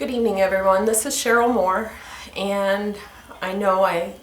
Good evening, everyone. This is Sheryl Moore, and I know I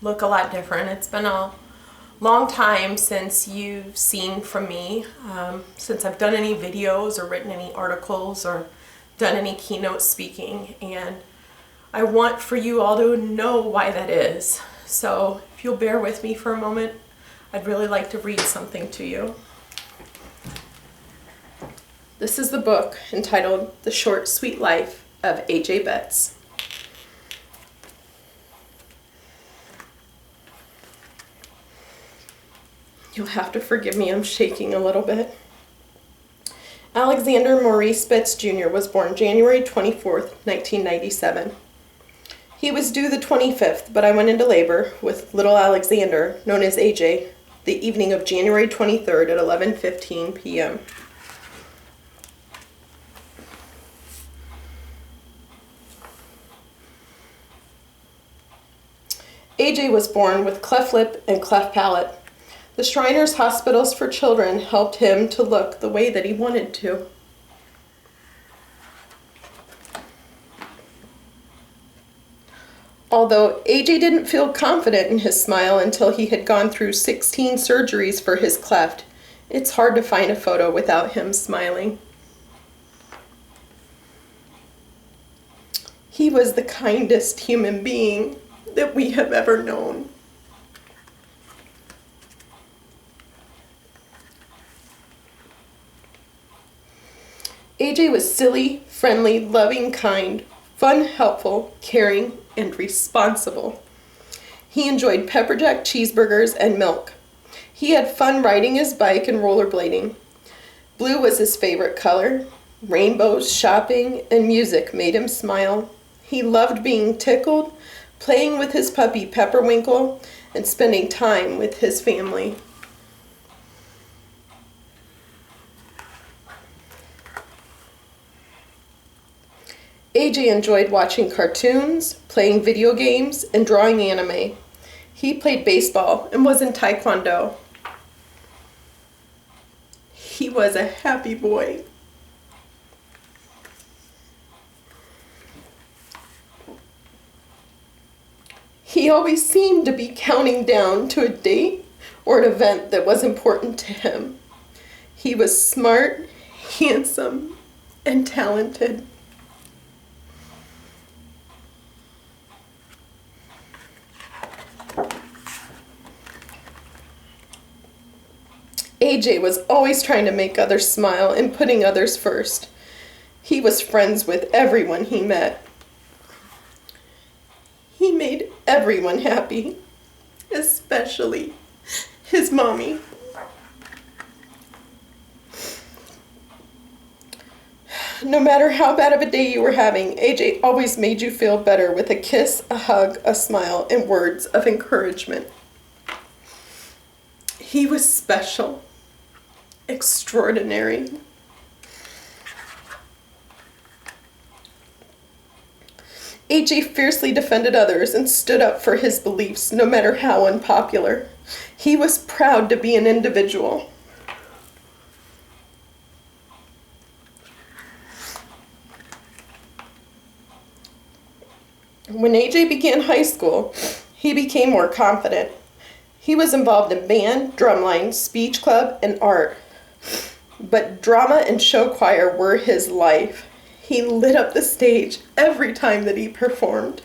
look a lot different. It's been a long time since you've seen from me, since I've done any videos or written any articles or done any keynote speaking, and I want for you all to know why that is. So if you'll bear with me for a moment, I'd really like to read something to you. This is the book entitled The Short, Sweet Life of A.J. Betts. You'll have to forgive me, I'm shaking a little bit. Alexander Maurice Betts Jr. was born January 24th, 1997. He was due the 25th, but I went into labor with little Alexander, known as AJ, the evening of January 23rd at 11:15 p.m. AJ was born with cleft lip and cleft palate. The Shriners Hospitals for Children helped him to look the way that he wanted to. Although AJ didn't feel confident in his smile until he had gone through 16 surgeries for his cleft, it's hard to find a photo without him smiling. He was the kindest human being that we have ever known. AJ was silly, friendly, loving, kind, fun, helpful, caring, and responsible. He enjoyed pepper jack cheeseburgers and milk. He had fun riding his bike and rollerblading. Blue was his favorite color. Rainbows, shopping, and music made him smile. He loved being tickled, playing with his puppy Pepperwinkle, and spending time with his family. AJ enjoyed watching cartoons, playing video games, and drawing anime. He played baseball and was in Taekwondo. He was a happy boy. He always seemed to be counting down to a date or an event that was important to him. He was smart, handsome, and talented. AJ was always trying to make others smile and putting others first. He was friends with everyone he met. He made everyone happy, especially his mommy. No matter how bad of a day you were having, AJ always made you feel better with a kiss, a hug, a smile, and words of encouragement. He was special, extraordinary. AJ fiercely defended others and stood up for his beliefs, no matter how unpopular. He was proud to be an individual. When AJ began high school, he became more confident. He was involved in band, drumline, speech club, and art. But drama and show choir were his life. He lit up the stage every time that he performed.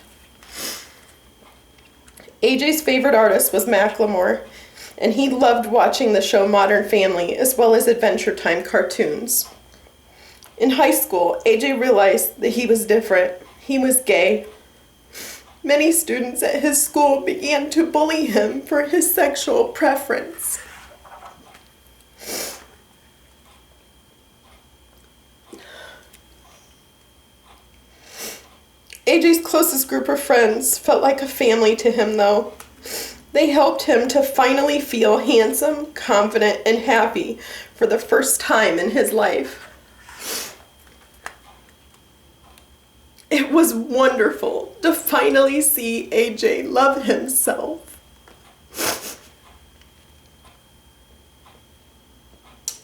AJ's favorite artist was Macklemore, and he loved watching the show Modern Family as well as Adventure Time cartoons. In high school, AJ realized that he was different. He was gay. Many students at his school began to bully him for his sexual preference. AJ's closest group of friends felt like a family to him, though. They helped him to finally feel handsome, confident, and happy for the first time in his life. It was wonderful to finally see AJ love himself.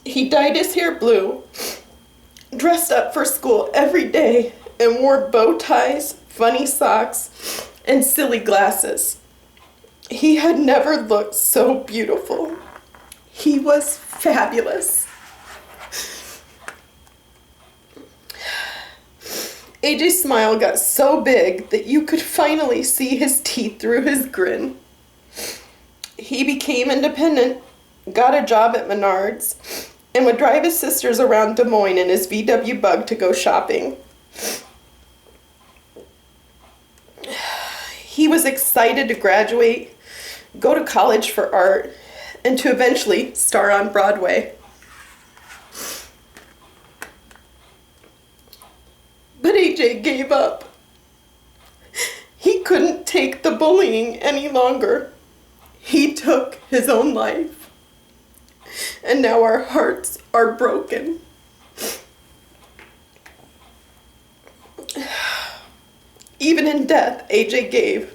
He dyed his hair blue, dressed up for school every day, and wore bow ties, funny socks, and silly glasses. He had never looked so beautiful. He was fabulous. AJ's smile got so big that you could finally see his teeth through his grin. He became independent, got a job at Menards, and would drive his sisters around Des Moines in his VW Bug to go shopping. He was excited to graduate, go to college for art, and to eventually star on Broadway. But AJ gave up. He couldn't take the bullying any longer. He took his own life. And now our hearts are broken. Even in death, AJ gave.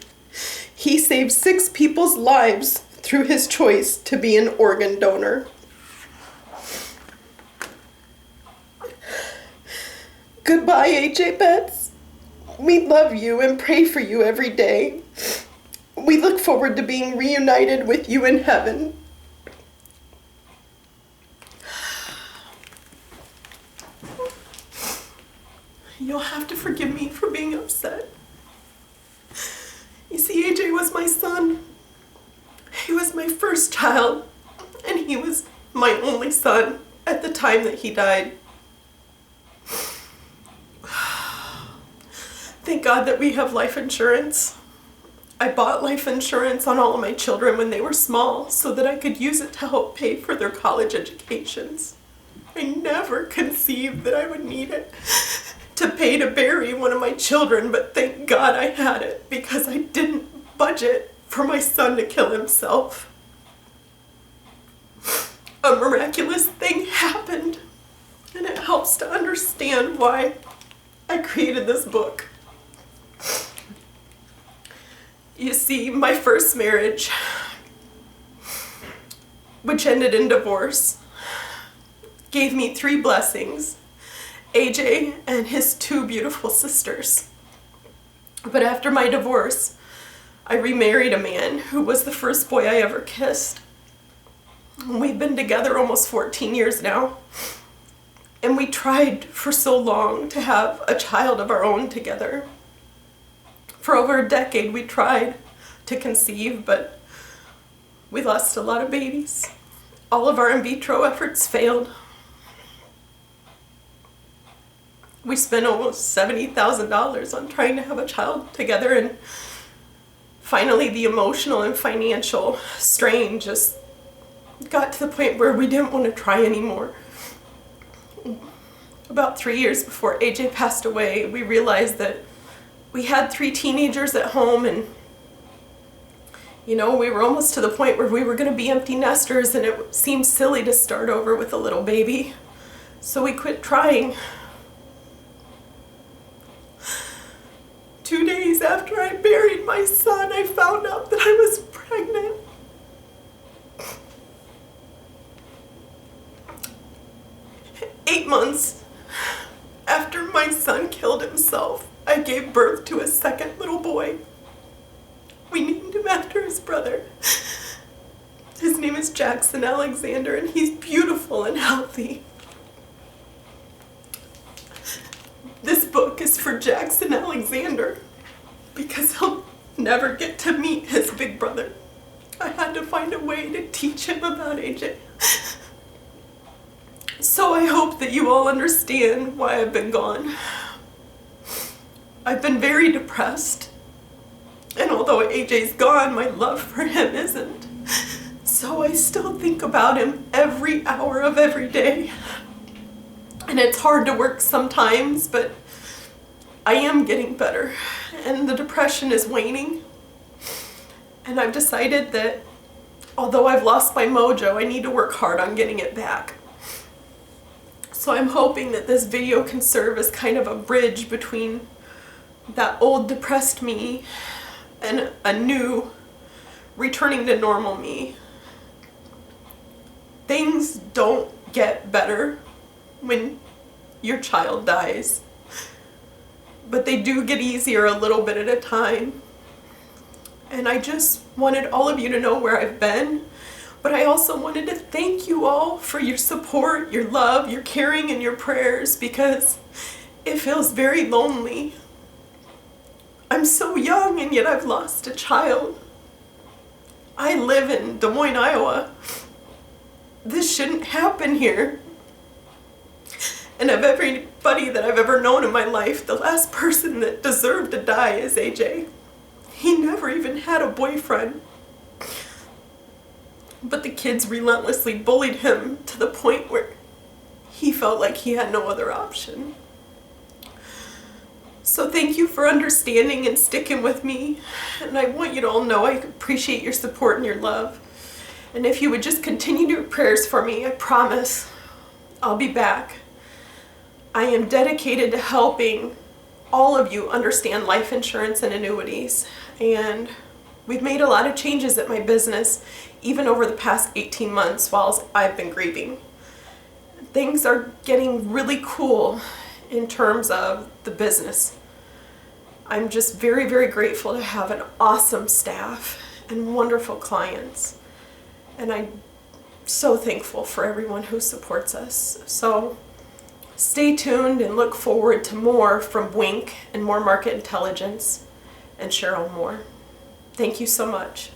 He saved 6 people's lives through his choice to be an organ donor. Goodbye, AJ Betts. We love you and pray for you every day. We look forward to being reunited with you in heaven. You'll have to forgive me for being upset. You see, AJ was my son. He was my first child, and he was my only son at the time that he died. Thank God that we have life insurance. I bought life insurance on all of my children when they were small so that I could use it to help pay for their college educations. I never conceived that I would need it to pay to bury one of my children, but thank God I had it because I didn't budget for my son to kill himself. A miraculous thing happened, and it helps to understand why I created this book. You see, my first marriage, which ended in divorce, gave me 3 blessings: AJ and his 2 beautiful sisters. But after my divorce, I remarried a man who was the first boy I ever kissed. We've been together almost 14 years now, and we tried for so long to have a child of our own together. For over a decade we tried to conceive, but we lost a lot of babies. All of our in vitro efforts failed. We spent almost $70,000 on trying to have a child together, and finally the emotional and financial strain just got to the point where we didn't want to try anymore. About 3 years before AJ passed away, we realized that we had 3 teenagers at home, and we were almost to the point where we were going to be empty nesters, and it seemed silly to start over with a little baby. So we quit trying. 2 days after I buried my son, I found out that I was pregnant. Eight months after my son killed himself, I gave birth to a second little boy. We named him after his brother. His name is Jackson Alexander, and he's beautiful and healthy. This book is for Jackson Alexander because he'll never get to meet his big brother. I had to find a way to teach him about AJ. So I hope that you all understand why I've been gone. I've been very depressed, and although AJ's gone, my love for him isn't. So I still think about him every hour of every day. And it's hard to work sometimes, but I am getting better, and the depression is waning. And I've decided that although I've lost my mojo, I need to work hard on getting it back. So I'm hoping that this video can serve as kind of a bridge between that old depressed me and a new returning to normal me. Things don't get better when your child dies. but they do get easier a little bit at a time. And I just wanted all of you to know where I've been, but I also wanted to thank you all for your support, your love, your caring, and your prayers, because it feels very lonely. I'm so young and yet I've lost a child. I live in Des Moines, Iowa. This shouldn't happen here. And of everybody that I've ever known in my life, the last person that deserved to die is AJ. He never even had a boyfriend. But the kids relentlessly bullied him to the point where he felt like he had no other option. So thank you for understanding and sticking with me. And I want you to all know I appreciate your support and your love. And if you would just continue your prayers for me, I promise I'll be back. I am dedicated to helping all of you understand life insurance and annuities. And we've made a lot of changes at my business, even over the past 18 months while I've been grieving. Things are getting really cool in terms of the business. I'm just very, very grateful to have an awesome staff and wonderful clients. And I'm so thankful for everyone who supports us. So stay tuned and look forward to more from Wink and more market intelligence and Sheryl Moore. Thank you so much.